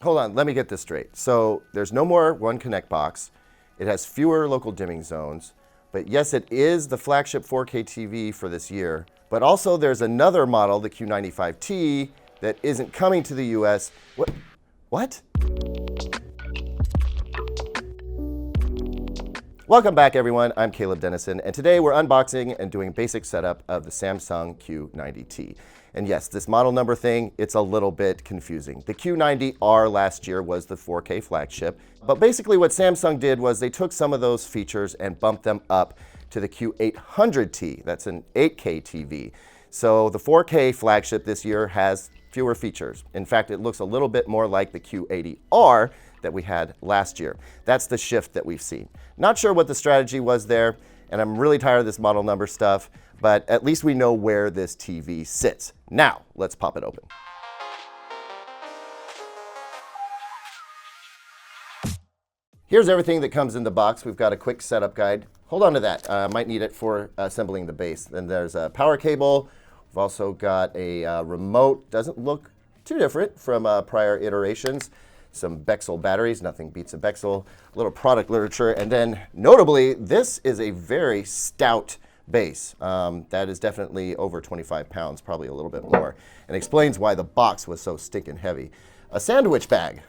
hold on, let me get this straight. So there's no more One Connect box. It has fewer local dimming zones, but yes, it is the flagship 4K TV for this year, but also there's another model, the Q95T, that isn't coming to the US. What? Welcome back, everyone. I'm Caleb Dennison, and today we're unboxing and doing basic setup of the Samsung Q90T. And yes, this model number thing, it's a little bit confusing. The Q90R last year was the 4K flagship, but basically what Samsung did was they took some of those features and bumped them up to the Q800T. That's an 8K TV. So the 4K flagship this year has fewer features. In fact, it looks a little bit more like the Q80R that we had last year. That's the shift that we've seen. Not sure what the strategy was there, and I'm really tired of this model number stuff, but at least we know where this TV sits. Now, let's pop it open. Here's everything that comes in the box. We've got a quick setup guide. Hold on to that. I might need it for assembling the base. Then there's a power cable. We've also got a remote. Doesn't look too different from prior iterations. Some Bexel batteries, nothing beats a Bexel, a little product literature, and then notably, this is a very stout base. That is definitely over 25 pounds, probably a little bit more, and explains why the box was so stinking heavy. A sandwich bag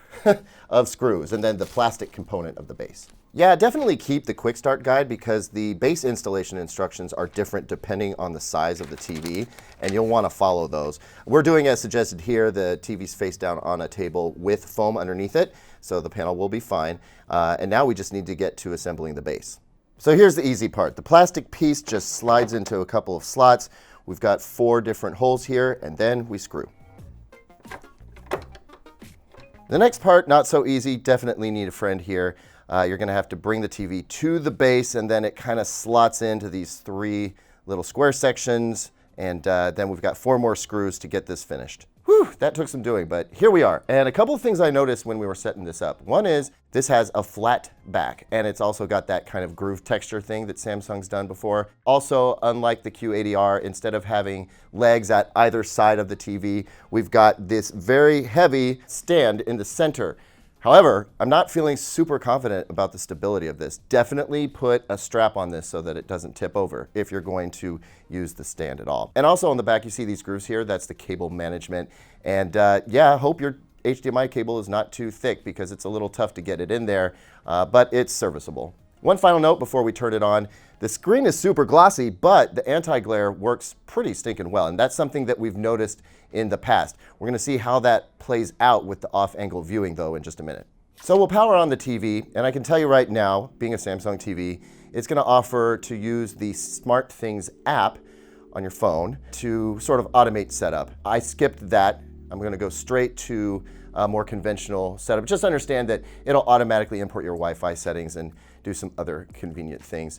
of screws, and then the plastic component of the base. Yeah, definitely keep the quick start guide because the base installation instructions are different depending on the size of the TV, and you'll want to follow those. We're doing as suggested here. The TV's face down on a table with foam underneath it, so the panel will be fine. And now we just need to get to assembling the base. So here's the easy part. The plastic piece just slides into a couple of slots. We've got 4 different holes here, and then we screw. The next part, not so easy. Definitely need a friend here. You're going to have to bring the TV to the base, and then it kind of slots into these 3 little square sections, and then we've got 4 more screws to get this finished. Whew, that took some doing, but here we are. And a couple of things I noticed when we were setting this up. One is this has a flat back, and it's also got that kind of groove texture thing that Samsung's done before. Also, unlike the Q80R, instead of having legs at either side of the TV, we've got this very heavy stand in the center. However, I'm not feeling super confident about the stability of this. Definitely put a strap on this so that it doesn't tip over if you're going to use the stand at all. And also on the back, you see these grooves here. That's the cable management. And yeah, hope your HDMI cable is not too thick because it's a little tough to get it in there, but it's serviceable. One final note before we turn it on. The screen is super glossy, but the anti-glare works pretty stinking well, and that's something that we've noticed in the past. We're going to see how that plays out with the off-angle viewing, though, in just a minute. So we'll power on the TV, and I can tell you right now, being a Samsung TV, it's going to offer to use the SmartThings app on your phone to sort of automate setup. I skipped that. I'm going to go straight to a more conventional setup. Just understand that it'll automatically import your Wi-Fi settings and do some other convenient things.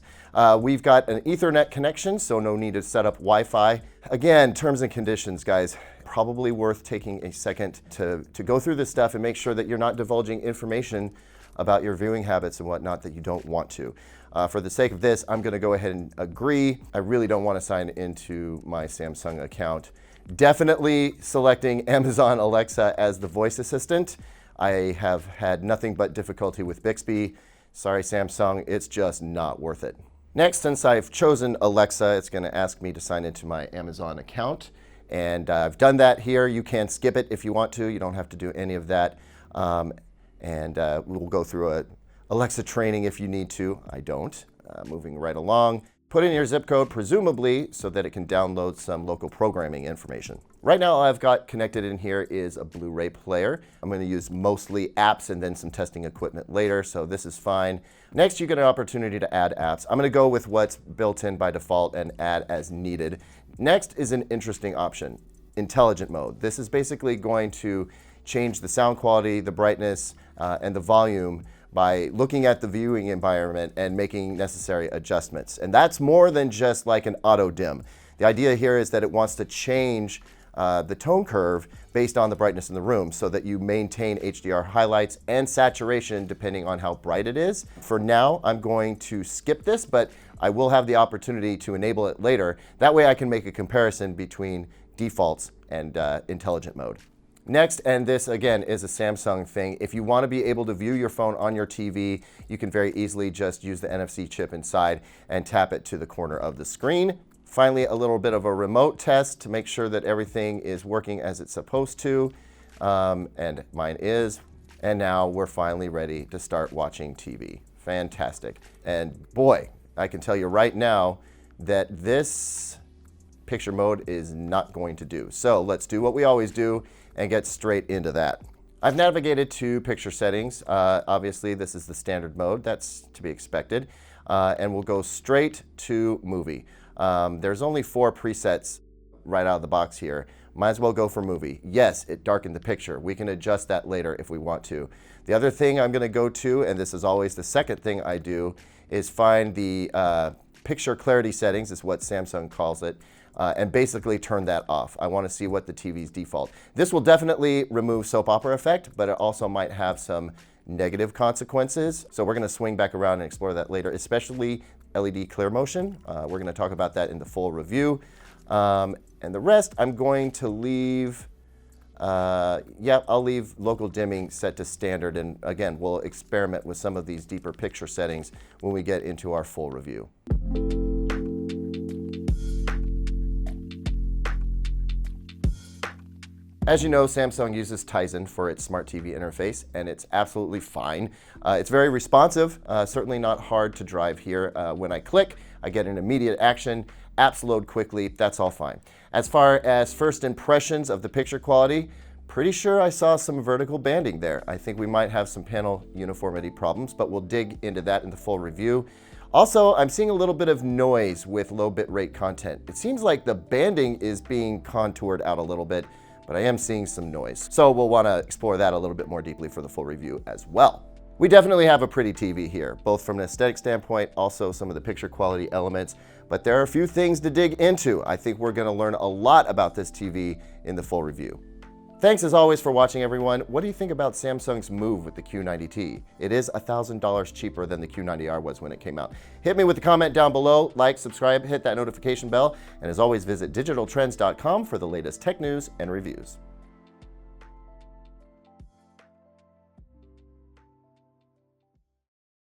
We've got an Ethernet connection, so no need to set up Wi-Fi. Again, terms and conditions, guys. Probably worth taking a second to go through this stuff and make sure that you're not divulging information about your viewing habits and whatnot that you don't want to. For the sake of this, I'm going to go ahead and agree. I really don't want to sign into my Samsung account. Definitely selecting Amazon Alexa as the voice assistant. I have had nothing but difficulty with Bixby. Sorry, Samsung, it's just not worth it. Next, since I've chosen Alexa, it's going to ask me to sign into my Amazon account. And I've done that here. You can skip it if you want to. You don't have to do any of that. We'll go through a Alexa training if you need to. I don't. Moving right along. Put in your zip code, presumably, so that it can download some local programming information. Right now, all I've got connected in here is a Blu-ray player. I'm going to use mostly apps and then some testing equipment later, so this is fine. Next, you get an opportunity to add apps. I'm going to go with what's built in by default and add as needed. Next is an interesting option, intelligent mode. This is basically going to change the sound quality, the brightness, and the volume by looking at the viewing environment and making necessary adjustments. And that's more than just like an auto dim. The idea here is that it wants to change the tone curve based on the brightness in the room so that you maintain HDR highlights and saturation depending on how bright it is. For now, I'm going to skip this, but I will have the opportunity to enable it later. That way I can make a comparison between defaults and intelligent mode. Next, and this again is a Samsung thing, if you want to be able to view your phone on your TV, you can very easily just use the NFC chip inside and tap it to the corner of the screen. Finally, a little bit of a remote test to make sure that everything is working as it's supposed to, and mine is. And now we're finally ready to start watching TV. Fantastic. And boy, I can tell you right now that this picture mode is not going to do. So let's do what we always do and get straight into that. I've navigated to picture settings. Obviously, this is the standard mode. That's to be expected. And we'll go straight to movie. There's only 4 presets right out of the box here. Might as well go for movie. Yes, it darkened the picture. We can adjust that later if we want to. The other thing I'm going to go to, and this is always the second thing I do, is find the picture clarity settings, is what Samsung calls it, and basically turn that off. I want to see what the TV's default. This will definitely remove soap opera effect, but it also might have some negative consequences. So we're going to swing back around and explore that later, especially LED clear motion. We're going to talk about that in the full review. And the rest I'm going to leave, I'll leave local dimming set to standard. And again, we'll experiment with some of these deeper picture settings when we get into our full review. As you know, Samsung uses Tizen for its smart TV interface, and it's absolutely fine. It's very responsive, certainly not hard to drive here. When I click, I get an immediate action. Apps load quickly, that's all fine. As far as first impressions of the picture quality, pretty sure I saw some vertical banding there. I think we might have some panel uniformity problems, but we'll dig into that in the full review. Also, I'm seeing a little bit of noise with low bitrate content. It seems like the banding is being contoured out a little bit, but I am seeing some noise. So we'll want to explore that a little bit more deeply for the full review as well. We definitely have a pretty TV here, both from an aesthetic standpoint, also some of the picture quality elements, but there are a few things to dig into. I think we're going to learn a lot about this TV in the full review. Thanks as always for watching, everyone. What do you think about Samsung's move with the Q90T? It is $1,000 cheaper than the Q90R was when it came out. Hit me with a comment down below, like, subscribe, hit that notification bell, and as always, visit digitaltrends.com for the latest tech news and reviews.